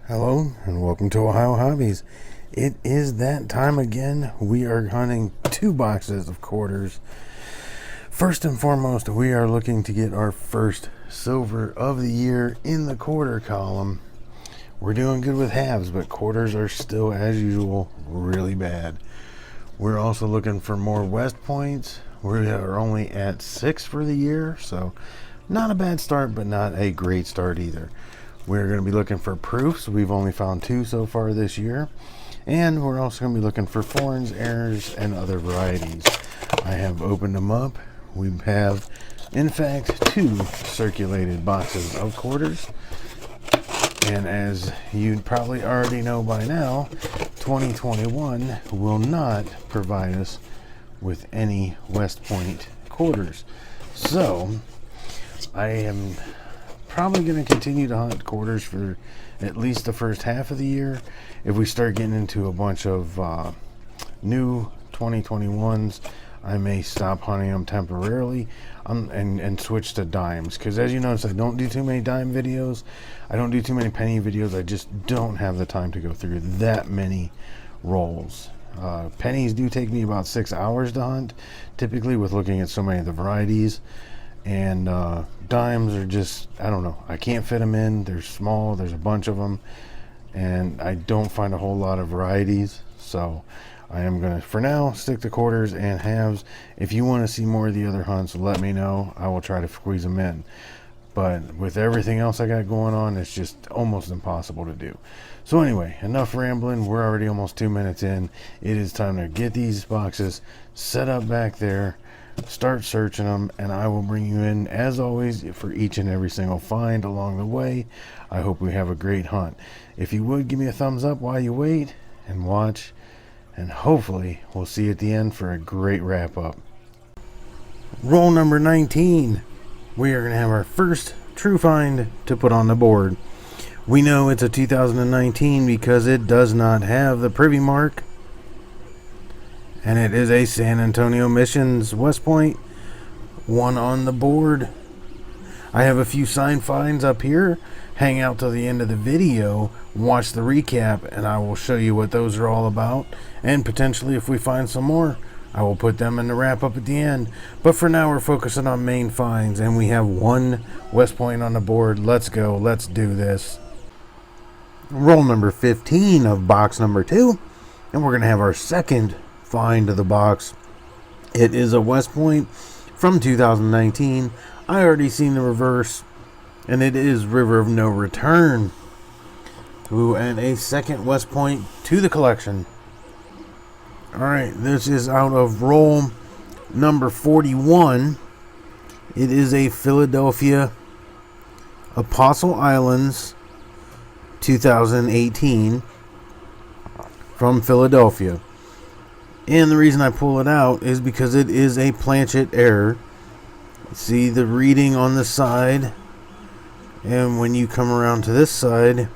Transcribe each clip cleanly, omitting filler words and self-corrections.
Hello and welcome to Ohio Hobbies. It is that time again. We are hunting 2 boxes of quarters. First and foremost, we are looking to get our first silver of the year in the quarter column. We're doing good with halves, but quarters are still, as usual, really bad. We're also looking for more West Points. We are only at 6 for the year, so not a bad start, but not a great start either. We're going to be looking for proofs. We've only found 2 so far this year. And we're also going to be looking for foreigns, errors, and other varieties. I have opened them up. We have, in fact, 2 circulated boxes of quarters. And as you probably already know by now, 2021 will not provide us with any West Point quarters. So, I am probably going to continue to hunt quarters for at least the first half of the year. If we start getting into a bunch of new 2021s, I may stop hunting them temporarily and switch to dimes. Because as you notice, I don't do too many dime videos. I don't do too many penny videos. I just don't have the time to go through that many rolls. Pennies do take me about 6 hours to hunt, typically, with looking at so many of the varieties. And dimes are just, I don't know, I can't fit them in. They're small, there's a bunch of them, and I don't find a whole lot of varieties. So I am going to, for now, stick to quarters and halves. If you want to see more of the other hunts, let me know. I will try to squeeze them in. But with everything else I got going on, it's just almost impossible to do. So anyway, enough rambling. We're already almost 2 minutes in. It is time to get these boxes set up back there, start searching them, and I will bring you in, as always, for each and every single find along the way. I hope we have a great hunt. If you would, give me a thumbs up while you wait and watch, and hopefully we'll see you at the end for a great wrap up. Roll number 19. We are going to have our first true find to put on the board. We know it's a 2019 because it does not have the privy mark, and it is a San Antonio Missions West Point, 1 on the board. I have a few sign finds up here. Hang out till the end of the video, watch the recap, and I will show you what those are all about. And potentially, if we find some more, I will put them in the wrap up at the end. But for now, we're focusing on main finds, and we have 1 West Point on the board. Let's go. Let's do this. Roll number 15 of box number 2, and we're going to have our second find of the box. It is a West Point from 2019. I already seen the reverse, and it is River of No Return. Ooh, and a second West Point to the collection. Alright, this is out of roll number 41. It is a Philadelphia Apostle Islands 2018 from Philadelphia. And the reason I pull it out is because it is a planchet error. See the reading on the side, and when you come around to this side,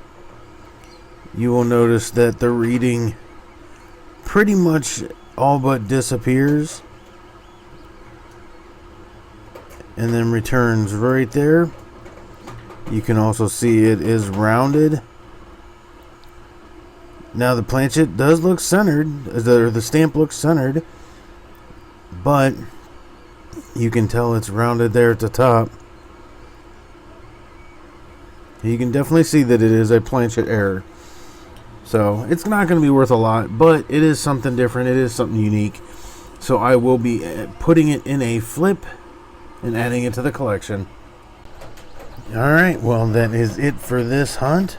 you will notice that the reading pretty much all but disappears and then returns right there. You can also see it is rounded. Now the planchet does look centered, the stamp looks centered, but you can tell it's rounded there at the top. You can definitely see that it is a planchet error. So it's not going to be worth a lot, but it is something different. It is something unique. So I will be putting it in a flip and adding it to the collection. Alright, well, that is it for this hunt.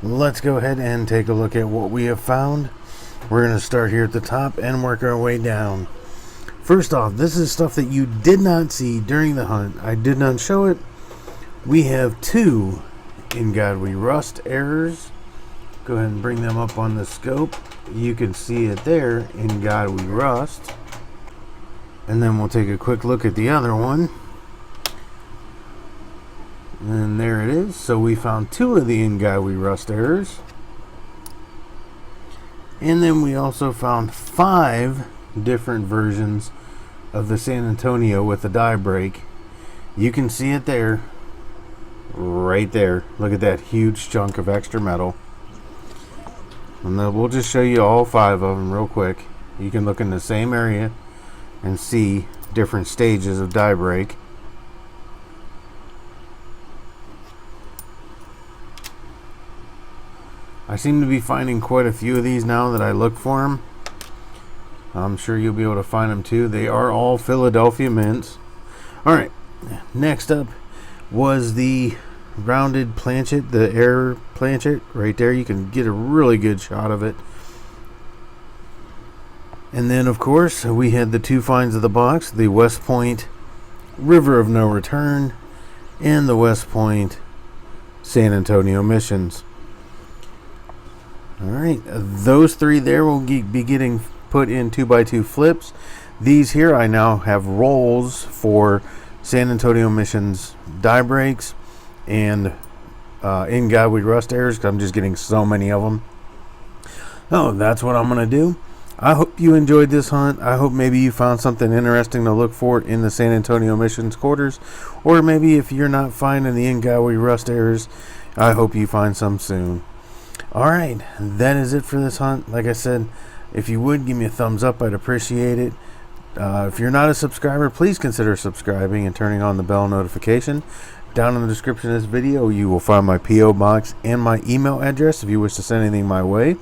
Let's go ahead and take a look at what we have found. We're going to start here at the top and work our way down. First off, this is stuff that you did not see during the hunt. I did not show it. We have 2 In God We Rust errors. Go ahead and bring them up on the scope. You can see it there, In God We Rust. And then we'll take a quick look at the other one. And there it is. So we found 2 of the In God We Rust errors. And then we also found 5 different versions of the San Antonio with the die break. You can see it there. Right there. Look at that huge chunk of extra metal. And then we'll just show you all 5 of them real quick. You can look in the same area and see different stages of die break. I seem to be finding quite a few of these now that I look for them. I'm sure you'll be able to find them too. They are all Philadelphia mints. Alright, next up was the rounded planchet, the air planchet right there. You can get a really good shot of it. And then of course we had the 2 finds of the box, the West Point River of No Return and the West Point San Antonio Missions. Alright, those 3 there will be getting put in 2x2 flips. These here I now have rolls for San Antonio Missions die breaks and In God We Rust errors, because I'm just getting so many of them. Oh, that's what I'm going to do. I hope you enjoyed this hunt. I hope maybe you found something interesting to look for in the San Antonio Missions quarters. Or maybe if you're not finding the In God We Rust errors, I hope you find some soon. Alright, that is it for this hunt. Like I said, if you would give me a thumbs up, I'd appreciate it. If you're not a subscriber, please consider subscribing and turning on the bell notification. Down in the description of this video, you will find my P.O. box and my email address if you wish to send anything my way.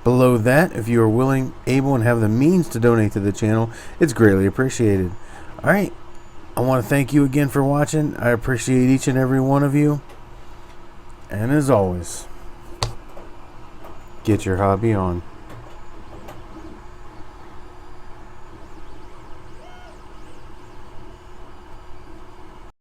Below that, if you are willing, able, and have the means to donate to the channel, it's greatly appreciated. Alright, I want to thank you again for watching. I appreciate each and every one of you. And as always, get your hobby on.